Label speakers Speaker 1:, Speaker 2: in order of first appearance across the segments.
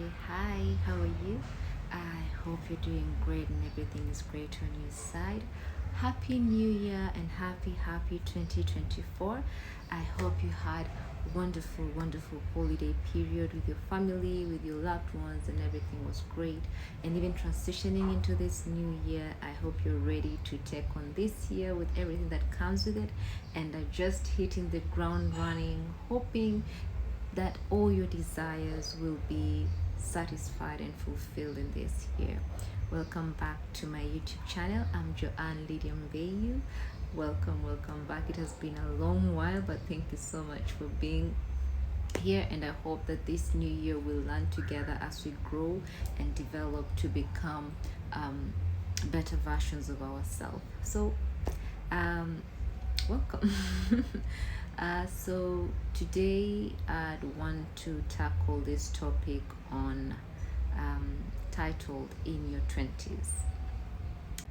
Speaker 1: Hi, how are you? I hope you're doing great and everything is great on your side. Happy New Year and happy 2024. I hope you had wonderful holiday period with your family, with your loved ones, and everything was great. And even transitioning into this new year, I hope you're ready to take on this year with everything that comes with it and are just hitting the ground running, hoping that all your desires will be satisfied and fulfilled in this year. Welcome back to my YouTube channel. I'm Joanne Lydia Mbeyu. Welcome back. It has been a long while, but thank you so much for being here, and I hope that this new year we'll learn together as we grow and develop to become better versions of ourselves. So um, welcome. So today I'd want to tackle this topic on titled In Your Twenties.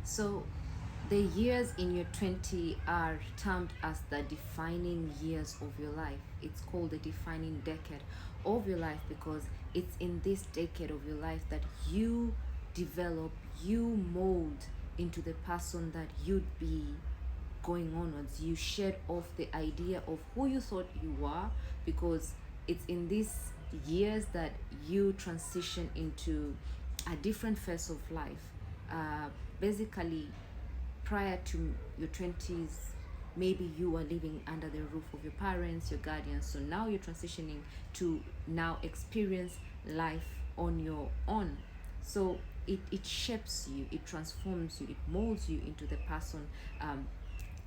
Speaker 1: So the years in your 20 are termed as the defining years of your life. It's called the defining decade of your life because it's in this decade of your life that you develop, you mold into the person that you'd be going onwards. You shed off the idea of who you thought you were, because it's in these years that you transition into a different phase of life. Basically, prior to your 20s, maybe you were living under the roof of your parents, your guardians. So now you're transitioning to now experience life on your own. So it shapes you, it transforms you, it molds you into the person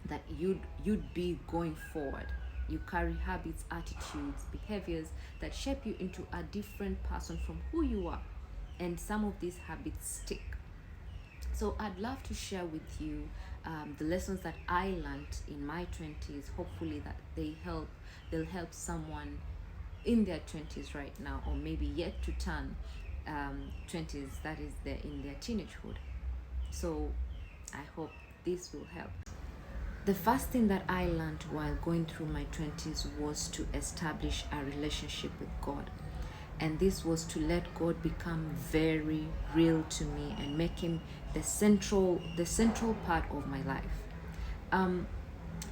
Speaker 1: that you'd be going forward. You carry habits, attitudes, behaviors that shape you into a different person from who you are, and some of these habits stick. So I'd love to share with you the lessons that I learned in my 20s. Hopefully that they'll help someone in their 20s right now, or maybe yet to turn 20s, that is in their teenagehood. So I hope this will help. The first thing that I learned while going through my 20s was to establish a relationship with God. And this was to let God become very real to me and make him the central part of my life. Um,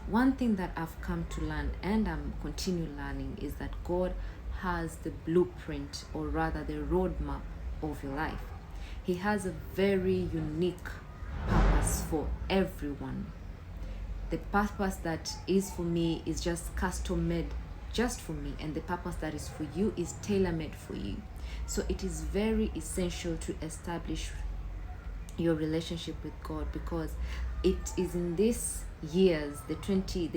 Speaker 1: One thing that I've come to learn, and I'm continue learning, is that God has the blueprint, or rather the roadmap of your life. He has a very unique purpose for everyone. The purpose that is for me is just custom made just for me, and the purpose that is for you is tailor made for you. So it is very essential to establish your relationship with God, because it is in these years, the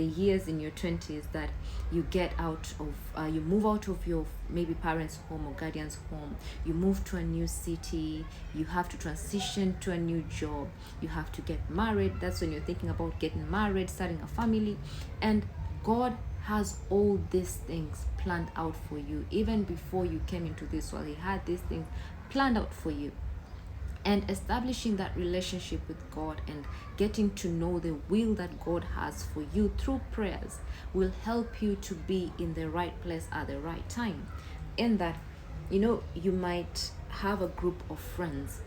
Speaker 1: years in your 20s, that you get out of you move out of your maybe parents' home or guardians' home. You move to a new city, you have to transition to a new job, you have to get married. That's when you're thinking about getting married, starting a family, and God has all these things planned out for you. Even before you came into this world, he had these things planned out for you. And establishing that relationship with God and getting to know the will that God has for you through prayers will help you to be in the right place at the right time. In that, you might have a group of friends,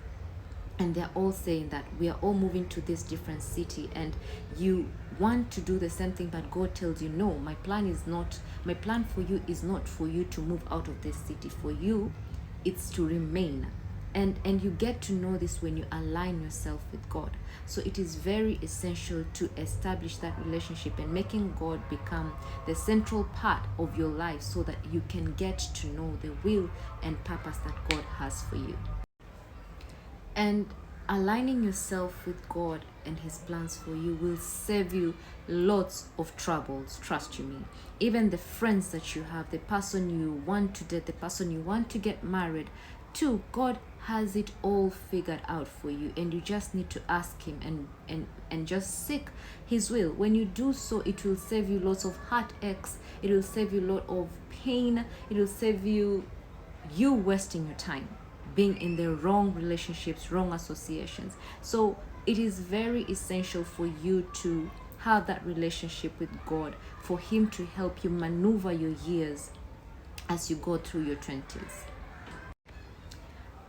Speaker 1: and they're all saying that we are all moving to this different city, and you want to do the same thing, but God tells you, no, my plan for you is not for you to move out of this city. For you, it's to remain. And you get to know this when you align yourself with God. So it is very essential to establish that relationship and making God become the central part of your life, so that you can get to know the will and purpose that God has for you. And aligning yourself with God and his plans for you will save you lots of troubles, trust you me. Even the friends that you have, the person you want to date, the person you want to get married to, God has it all figured out for you, and you just need to ask him and just seek his will. When you do so, it will save you lots of heartaches, it will save you a lot of pain, it will save you wasting your time being in the wrong relationships, wrong associations. So it is very essential for you to have that relationship with God, for him to help you maneuver your years as you go through your 20s.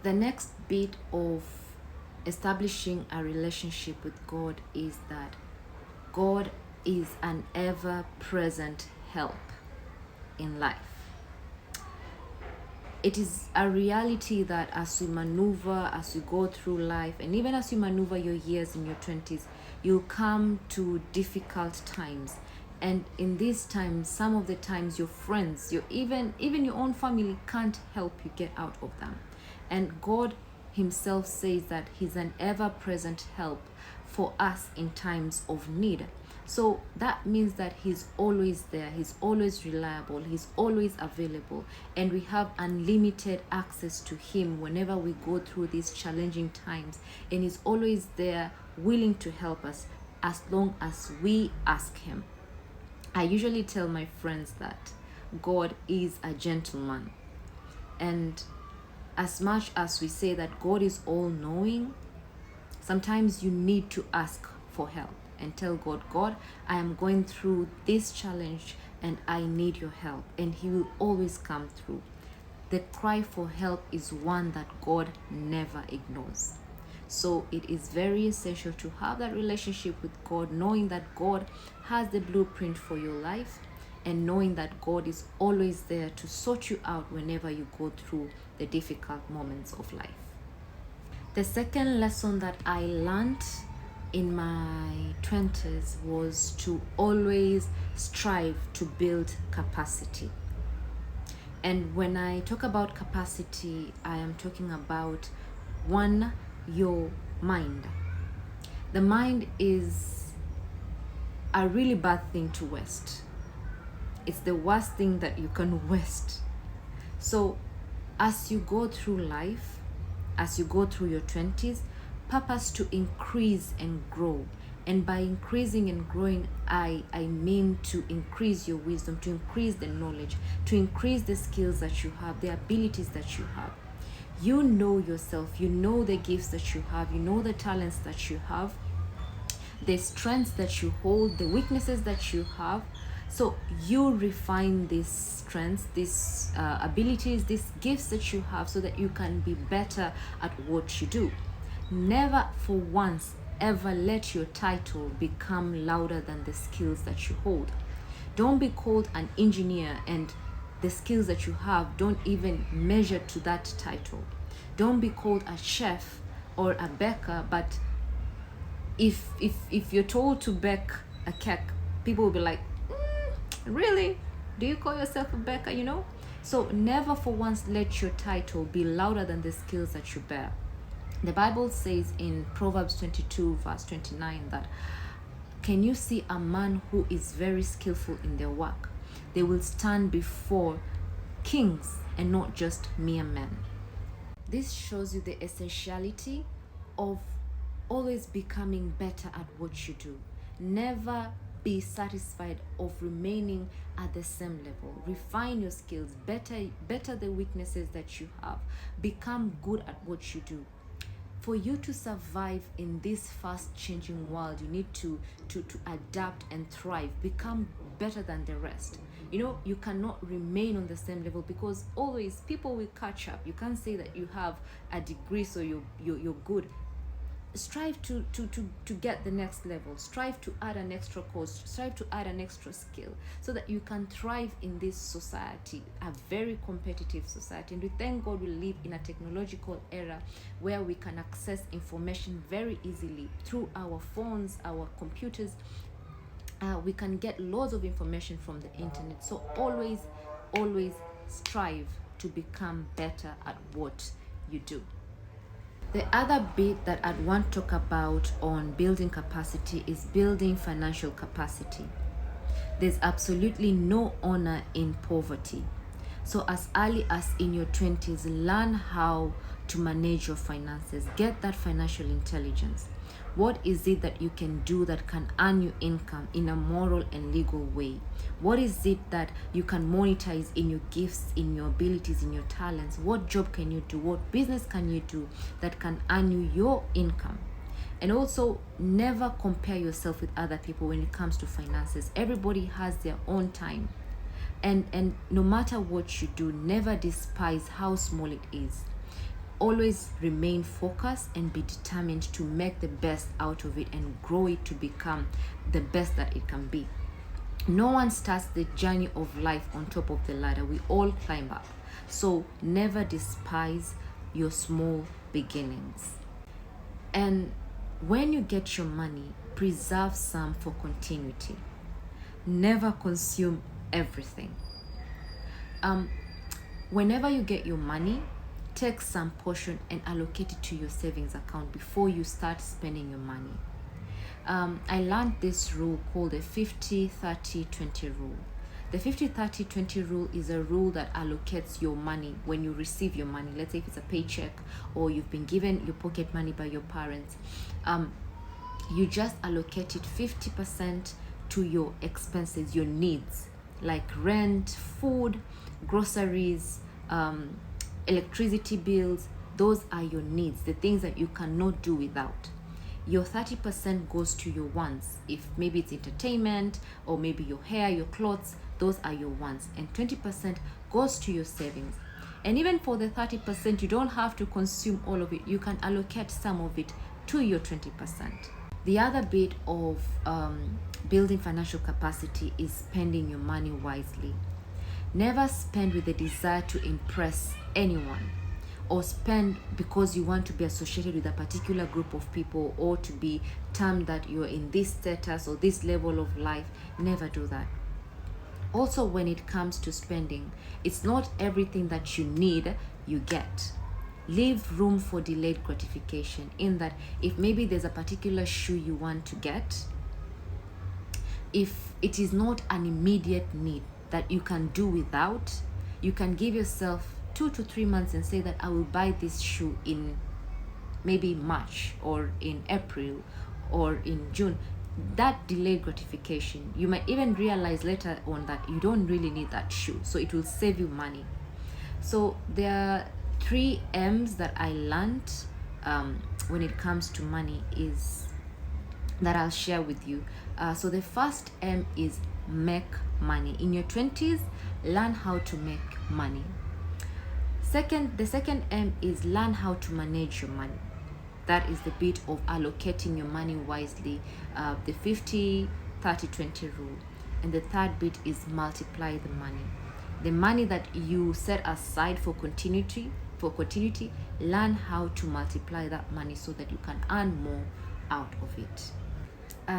Speaker 1: The next bit of establishing a relationship with God is that God is an ever-present help in life. It is a reality that as we maneuver, as we go through life, and even as you maneuver your years in your 20s, you'll come to difficult times. And in these times, some of the times your friends, even your own family can't help you get out of them. And God himself says that he's an ever-present help for us in times of need. So that means that he's always there, he's always reliable, he's always available, and we have unlimited access to him whenever we go through these challenging times. And he's always there, willing to help us as long as we ask him. I usually tell my friends that God is a gentleman. And as much as we say that God is all-knowing, sometimes you need to ask for help and tell God, God, I am going through this challenge and I need your help. And he will always come through. The cry for help is one that God never ignores. So it is very essential to have that relationship with God, knowing that God has the blueprint for your life and knowing that God is always there to sort you out whenever you go through the difficult moments of life. The second lesson that I learned in my 20s was to always strive to build capacity. And when I talk about capacity, I am talking about one, your mind. The mind is a really bad thing to waste. It's the worst thing that you can waste. So as you go through life, as you go through your 20s, purpose to increase and grow. And by increasing and growing, I mean to increase your wisdom, to increase the knowledge, to increase the skills that you have, the abilities that you have. You know yourself, you know the gifts that you have, you know the talents that you have, the strengths that you hold, the weaknesses that you have. So you refine these strengths, these abilities, these gifts that you have so that you can be better at what you do. Never for once ever let your title become louder than the skills that you hold. Don't be called an engineer and the skills that you have don't even measure to that title. Don't be called a chef or a baker, but if you're told to bake a cake, people will be like, really? Do you call yourself a baker, So never for once let your title be louder than the skills that you bear. The Bible says in Proverbs 22 verse 29 that, can you see a man who is very skillful in their work? They will stand before kings and not just mere men. This shows you the essentiality of always becoming better at what you do. Never be satisfied of remaining at the same level. Refine your skills, better the weaknesses that you have. Become good at what you do. For you to survive in this fast changing world, you need to adapt and thrive. Become better than the rest. You cannot remain on the same level because always people will catch up. You can't say that you have a degree so you're good. Strive to get the next level. Strive to add an extra course. Strive to add an extra skill so that you can thrive in this society, a very competitive society. And we thank God we live in a technological era where we can access information very easily through our phones, our computers. We can get lots of information from the internet. So always strive to become better at what you do. The other bit that I'd want to talk about on building capacity is building financial capacity. There's absolutely no honor in poverty. So as early as in your 20s, learn how to manage your finances. Get that financial intelligence. What is it that you can do that can earn you income in a moral and legal way? What is it that you can monetize in your gifts, in your abilities, in your talents? What job can you do? What business can you do that can earn you your income? And also, never compare yourself with other people when it comes to finances. Everybody has their own time. And no matter what you do, never despise how small it is. always remain focused and be determined to make the best out of it and grow it to become the best that it can be. No one starts the journey of life on top of the ladder. We all climb up. So never despise your small beginnings. And when you get your money, preserve some for continuity. Never consume everything. Whenever you get your money, take some portion and allocate it to your savings account before you start spending your money. I learned this rule called the 50-30-20 rule. The 50-30-20 rule is a rule that allocates your money when you receive your money. Let's say if it's a paycheck or you've been given your pocket money by your parents. You just allocate it 50% to your expenses, your needs, like rent, food, groceries, electricity bills. Those are your needs, the things that you cannot do without. Your 30% goes to your wants. If maybe it's entertainment or maybe your hair, your clothes, those are your wants. And 20% goes to your savings. And even for the 30%, you don't have to consume all of it. You can allocate some of it to your 20%. The other bit of building financial capacity is spending your money wisely. Never spend with the desire to impress anyone, or spend because you want to be associated with a particular group of people or to be termed that you're in this status or this level of life. Never do that. Also, when it comes to spending, it's not everything that you need you get. Leave room for delayed gratification, in that if maybe there's a particular shoe you want to get, if it is not an immediate need that you can do without, you can give yourself 2 to 3 months and say that I will buy this shoe in maybe March or in April or in June. That delayed gratification, you might even realize later on that you don't really need that shoe, so it will save you money. So there are 3 M's that I learned when it comes to money is that I'll share with you. So the first M is make money. In your 20s, learn how to make money. The second M is learn how to manage your money. That is the bit of allocating your money wisely, the 50-30-20 rule. And the third bit is multiply the money. The money that you set aside for continuity, learn how to multiply that money so that you can earn more out of it.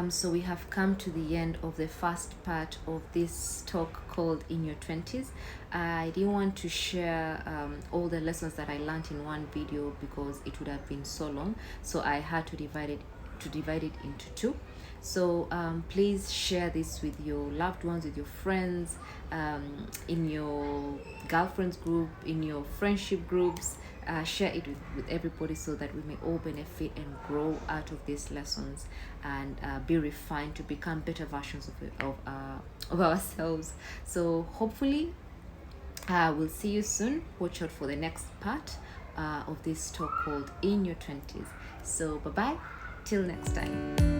Speaker 1: So we have come to the end of the first part of this talk called In Your 20s. I didn't want to share all the lessons that I learned in one video because it would have been so long. So I had to divide it into 2. So please share this with your loved ones, with your friends, in your girlfriends group, in your friendship groups. Share it with everybody so that we may all benefit and grow out of these lessons and be refined to become better versions of ourselves. So hopefully we'll see you soon. Watch out for the next part of this talk called In Your 20s. So bye bye till next time.